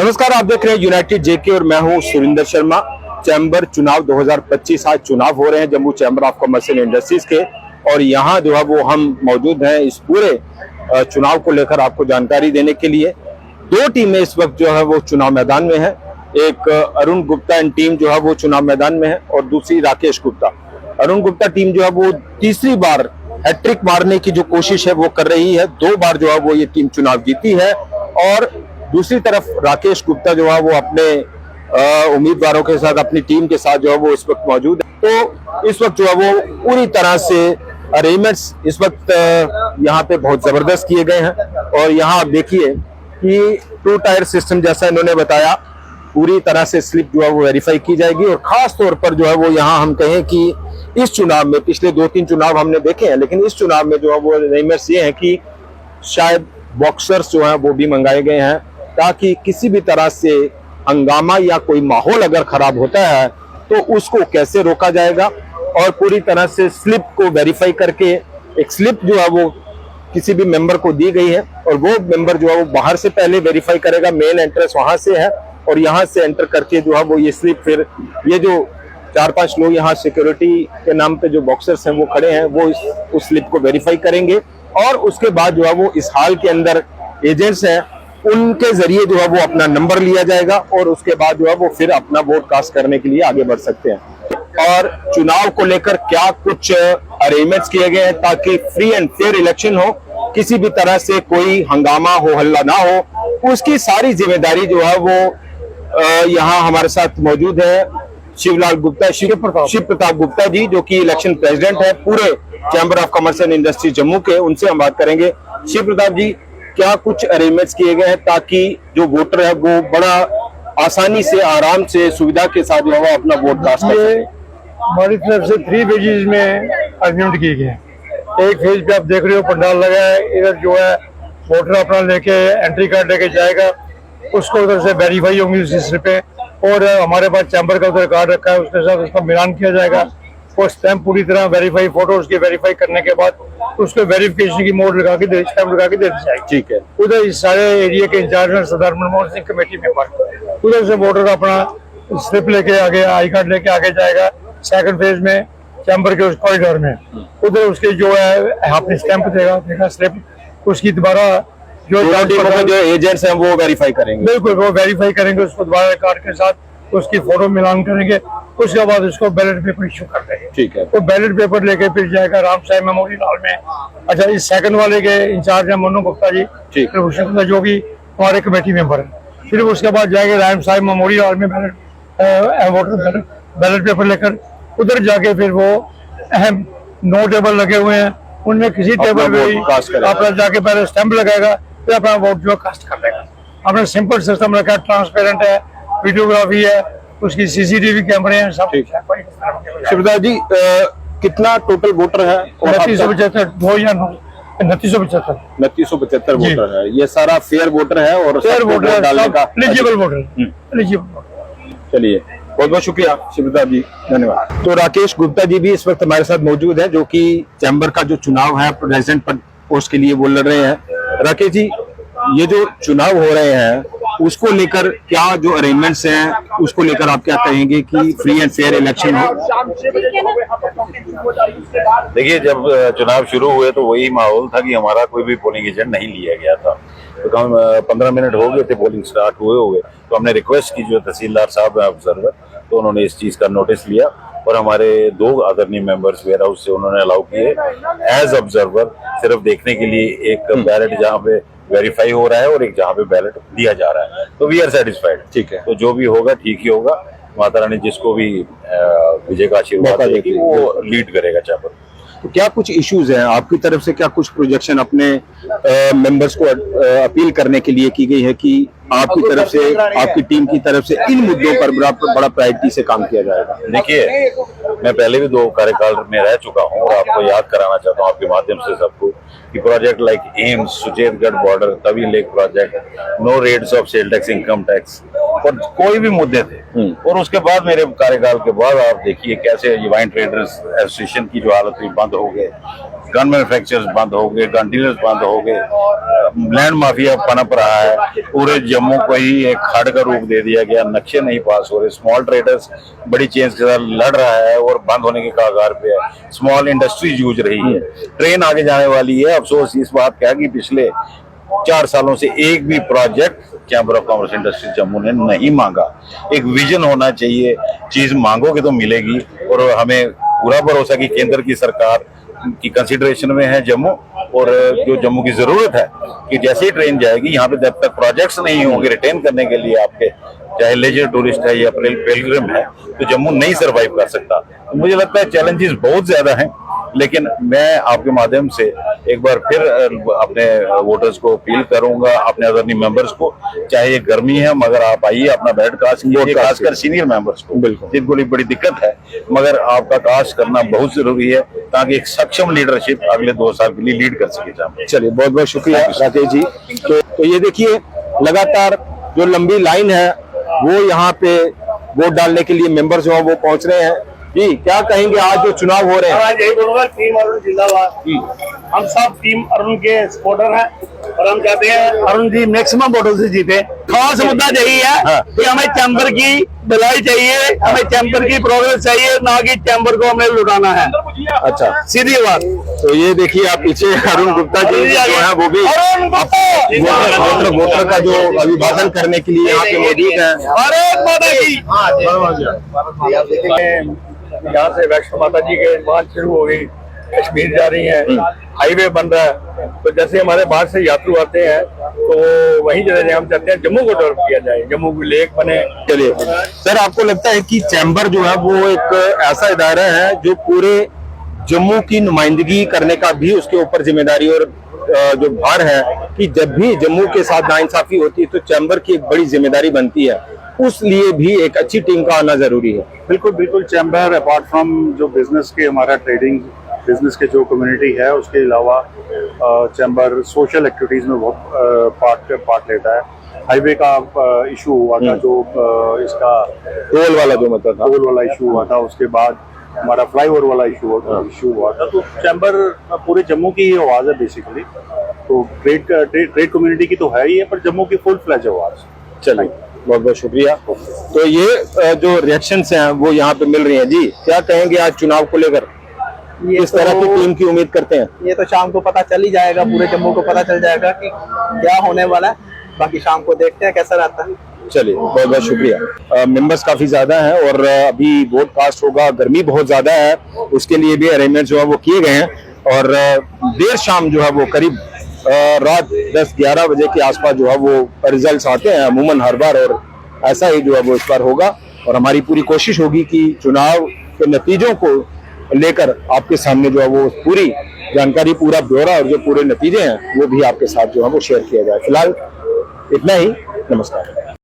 नमस्कार, आप देख रहे हैं यूनाइटेड जेके और मैं हूं सुरिंदर शर्मा। चैम्बर चुनाव 2025 आज चुनाव हो रहे हैं Jammu chamber of commerce and industries के, और यहां जो है वो हम मौजूद हैं इस पूरे चुनाव को लेकर आपको जानकारी देने के लिए। दो टीमें इस वक्त जो है वो चुनाव मैदान में है। एक अरुण गुप्ता एंड टीम जो है वो चुनाव मैदान में है और दूसरी राकेश गुप्ता। अरुण गुप्ता टीम जो है वो तीसरी बार हैट्रिक मारने की जो कोशिश है वो कर रही है। 2 बार जो है वो ये टीम चुनाव जीती है, और दूसरी तरफ राकेश गुप्ता जो है वो अपने उम्मीदवारों के साथ, अपनी टीम के साथ जो है वो इस वक्त मौजूद है। तो इस वक्त जो है वो पूरी तरह से अरेंजमेंट्स इस वक्त यहाँ पे बहुत जबरदस्त किए गए हैं। और यहाँ आप देखिए कि 2 टायर सिस्टम जैसा इन्होंने बताया, पूरी तरह से स्लिप जो है वो वेरीफाई की जाएगी। और खास तौर पर जो है वो यहाँ हम कहें कि इस चुनाव में, पिछले 2-3 चुनाव हमने देखे हैं, लेकिन इस चुनाव में जो है वो अरेंजमेंट्स ये है कि शायद बॉक्सर्स जो है वो भी मंगाए गए हैं, ताकि किसी भी तरह से हंगामा या कोई माहौल अगर खराब होता है तो उसको कैसे रोका जाएगा। और पूरी तरह से स्लिप को वेरीफाई करके, एक स्लिप जो है वो किसी भी मेंबर को दी गई है और वो मेंबर जो है वो बाहर से पहले वेरीफाई करेगा। मेन एंट्रेंस वहां से है और यहाँ से एंटर करके जो है वो ये स्लिप, फिर ये जो 4-5 लोग यहाँ सिक्योरिटी के नाम पे जो बॉक्सर्स हैं वो खड़े हैं, वो उस स्लिप को वेरीफाई करेंगे। और उसके बाद जो है वो इस हाल के अंदर एजेंट्स हैं, उनके जरिए जो है वो अपना नंबर लिया जाएगा और उसके बाद जो है वो फिर अपना वोट कास्ट करने के लिए आगे बढ़ सकते हैं। और चुनाव को लेकर क्या कुछ अरेंजमेंट्स किए गए हैं ताकि फ्री एंड फेयर इलेक्शन हो, किसी भी तरह से कोई हंगामा हो, हल्ला ना हो, उसकी सारी जिम्मेदारी जो है वो यहाँ हमारे साथ मौजूद है शिवलाल गुप्ता, शिव प्रताप गुप्ता जी, जो कि इलेक्शन प्रेसिडेंट है पूरे chamber of commerce and industry Jammu के। उनसे हम बात करेंगे। शिव प्रताप जी, क्या कुछ अरेंजमेंट्स किए गए हैं ताकि जो वोटर है वो बड़ा आसानी से, आराम से, सुविधा के साथ जो है अपना वोट कास्ट कर सके? हमारी तरफ से 3 फेजेज में अरेंजमेंट किए गए हैं। एक फेज पे आप देख रहे हो पंडाल लगा है, इधर जो है वोटर अपना लेके एंट्री कार्ड लेके जाएगा, उसको उधर से वेरीफाई होंगी उसी स्लिप पे, और हमारे पास चैम्बर का उधर कार्ड रखा है, उसके साथ उसका मिलान किया जाएगा और स्टैंप पूरी तरह वेरीफाई, फोटो उसकी वेरीफाई करने के बाद उसको वेरिफिकेशन की मोड लगा के स्टैंप लगा के दे दी जाएगी। ठीक है। उधर इस सारे एरिया के इंचार्ज सरदार मनमोहन सिंह कमेटी मेंबर, उधर से वोटर अपना स्लिप लेके आगे, आई कार्ड लेके आगे जाएगा। सेकंड फेज में चैम्बर के उस कॉरिडोर में उधर उसके जो है अपने स्टैंप देगा स्लिप, उसकी दोबारा जो एजेंट्स हैं वो वेरीफाई करेंगे। बिल्कुल, वो वेरीफाई करेंगे, उसको दोबारा कार्ड के साथ उसकी फोटो मिलान करेंगे, उसके बाद उसको बैलेट पेपर इश्यू कर देंगे। ठीक है। वो बैलेट पेपर लेके फिर जाएगा राम साहब मेमोरियल हॉल में। अच्छा, इस सेकंड वाले के इंचार्ज है मनु गुप्ता जी, जो कि हमारे कमेटी मेंबर है। फिर उसके बाद जाएंगे राम साहब मेमोरियल हॉल में बैलेट पेपर लेकर, उधर जाके फिर वो अहम 9 टेबल लगे हुए हैं, उनमें किसी टेबल पे अपना जाके पहले स्टैंप लगाएगा, फिर अपना वोट जो कास्ट कर देगा। अपना सिंपल सिस्टम रखा है, ट्रांसपेरेंट है, वीडियोग्राफी है, उसकी CCTV कैमरे हैं, सब। शिवदास जी, कितना टोटल वोटर है? 2975 2975 वोटर है। ये सारा फेयर वोटर है और फेयर वोटर डालने का एलिजिबल वोटर। चलिए, बहुत बहुत शुक्रिया शिवदास जी, धन्यवाद। तो राकेश गुप्ता जी भी इस वक्त हमारे साथ मौजूद है, जो कि चैम्बर का जो चुनाव है प्रेसिडेंट पोस्ट के लिए वो लड़ रहे हैं। राकेश जी, ये जो चुनाव हो रहे हैं उसको लेकर क्या जो अरेंजमेंट्स हैं उसको लेकर आप क्या कहेंगे कि फ्री एंड फेयर इलेक्शन हो? देखिए, जब चुनाव शुरू हुए तो वही माहौल था कि हमारा कोई भी पोलिंग एजेंट नहीं लिया गया था। तो कम 15 मिनट हो गए थे पोलिंग स्टार्ट हुए, तो हमने रिक्वेस्ट की जो तहसीलदार साहब है ऑब्जर्वर, तो उन्होंने इस चीज का नोटिस लिया और हमारे 2 आदरणीय मेंबर्स वेयर हाउस से उन्होंने अलाउ किए एज ऑब्जर्वर, सिर्फ देखने के लिए, एक बैलेट जहाँ पे वेरीफाई हो रहा है और एक जहाँ पे बैलेट दिया जा रहा है। तो वी आर सेटिस्फाइड। ठीक है। तो जो भी होगा ठीक ही होगा। माता रानी जिसको भी विजय का आशीर्वाद देगी वो लीड करेगा चैम्बर। तो क्या कुछ इश्यूज हैं आपकी तरफ से, क्या कुछ प्रोजेक्शन अपने मेंबर्स को अपील करने के लिए की गई है कि आपकी तरफ से, आपकी टीम की तरफ से इन मुद्दों पर बड़ा प्रायोरिटी से काम किया जाएगा? देखिए, मैं पहले भी 2 कार्यकाल में रह चुका हूँ और आपको याद कराना चाहता हूँ आपके माध्यम से सबको कि project like AIIMS, Suchetgarh border, Tawi lake project, no rates of sale tax, income tax, और कोई भी मुद्दे थे। और उसके बाद मेरे कार्यकाल के बाद आप देखिए कैसे वाइन ट्रेडर्स एसोसिएशन की जो हालत थी, बंद हो गए, गन मैन्युफैक्चरर्स बंद हो गए, गन डीलर्स बंद हो गए, लैंड माफिया पनप रहा है, पूरे जम्मू को ही एक खड़ का रूप दे दिया गया, नक्शे नहीं पास हो रहे, स्मॉल ट्रेडर्स बड़ी चेंज के साथ लड़ रहा है और बंद होने के कगार पे है, स्मॉल इंडस्ट्री जूझ रही है, ट्रेन आगे जाने वाली है। अफसोस इस बात का कि पिछले 4 सालों से एक भी project chamber of commerce industry Jammu ने नहीं मांगा। एक विजन होना चाहिए, चीज मांगोगे तो मिलेगी, और हमें पूरा भरोसा कि केंद्र की सरकार की कंसिडरेशन में है जम्मू, और जो जम्मू की जरूरत है कि जैसे ही ट्रेन जाएगी यहाँ पे जब तक प्रोजेक्ट्स नहीं होंगे रिटेन करने के लिए आपके, चाहे लेजर टूरिस्ट है या पिलग्रिम है, तो जम्मू नहीं सर्वाइव कर सकता। तो मुझे लगता है चैलेंजेस बहुत ज्यादा हैं, लेकिन मैं आपके माध्यम से एक बार फिर अपने वोटर्स को अपील करूंगा, अपने आदरणीय मेंबर्स को, चाहे ये गर्मी है मगर आप आइए, अपना बैठ कास्ट कीजिए, खासकर सीनियर मेंबर्स को जिनको बड़ी दिक्कत है, मगर आपका कास्ट करना बहुत जरूरी है ताकि एक सक्षम लीडरशिप अगले 2 साल के लिए लीड कर सके। चलिए, बहुत बहुत शुक्रिया राकेश जी। तो ये देखिए, लगातार जो लंबी लाइन है वो यहाँ पे वोट डालने के लिए मेंबर जो है वो पहुंच रहे हैं। जी, क्या कहेंगे आज जो चुनाव हो रहे हैं? यही बोलूंगा, टीम अरुण जिंदाबाद। हम सब टीम अरुण के सपोर्टर हैं और हम चाहते हैं अरुण जी मैक्सिमम वोटों से जीते। खास मुद्दा यही है कि हमें चैम्बर की भलाई चाहिए, हमें चैम्बर की प्रोग्रेस चाहिए, ना कि चैम्बर को हमें लुटाना है। अच्छा, सीधी बात। तो ये देखिए, आप पीछे अरुण गुप्ता जी जो है वो भी वोटर का जो अभिवादन करने के लिए यहाँ पे मौजूद है। यहाँ से वैष्णो माता जी के मार्च शुरू हो गई, कश्मीर जा रही है, हाईवे बन रहा है, तो जैसे हमारे बाहर से यात्रु आते हैं तो वहीं चले जाए। हम चाहते हैं जम्मू को डेवलप किया जाए, जम्मू की लेक बने। चलिए सर, आपको लगता है कि चैम्बर जो है वो एक ऐसा इदारा है जो पूरे जम्मू की नुमाइंदगी करने का भी उसके ऊपर जिम्मेदारी और जो भार है कि जब भी जम्मू के साथ नाइंसाफी होती है तो चैम्बर की एक बड़ी जिम्मेदारी बनती है, उस लिए भी एक अच्छी टीम का आना जरूरी है? बिल्कुल बिल्कुल। चैम्बर अपार्ट फ्रॉम जो बिजनेस के, हमारा ट्रेडिंग बिजनेस के जो कम्युनिटी है, उसके अलावा चैम्बर सोशल एक्टिविटीज में बहुत पार्ट लेता है। हाईवे का इशू हुआ था, जो इसका टोल वाला जो मतलब टोल वाला इशू हुआ था, उसके बाद हमारा फ्लाईओवर वाला इशू हुआ था। तो चैम्बर पूरे जम्मू की ही आवाज है बेसिकली। तो ट्रेड कम्युनिटी की तो है ही है, पर जम्मू की फुल फ्लैज आवाज। चलिए, बहुत बहुत शुक्रिया। तो ये जो रिएक्शंस हैं वो यहाँ पे मिल रही हैं। जी, क्या कहेंगे आज चुनाव को लेकर? किस तरह की टीम की उम्मीद करते हैं? ये तो शाम को पता चल ही जाएगा, पूरे जम्मू को पता चल जाएगा कि क्या होने वाला है। बाकी शाम को देखते हैं कैसा रहता है। चलिए, बहुत बहुत शुक्रिया। मेंबर्स काफी ज्यादा हैं और अभी वोट कास्ट होगा, गर्मी बहुत ज्यादा है, उसके लिए भी अरेंजमेंट जो है वो किए गए हैं। और देर शाम जो है वो करीब रात 10-11 बजे के आसपास जो है वो रिजल्ट्स आते हैं अमूमन हर बार, और ऐसा ही जो है वो इस बार होगा। और हमारी पूरी कोशिश होगी कि चुनाव के नतीजों को लेकर आपके सामने जो है वो पूरी जानकारी, पूरा ब्यौरा और जो पूरे नतीजे हैं वो भी आपके साथ जो है वो शेयर किया जाए। फिलहाल इतना ही, नमस्कार।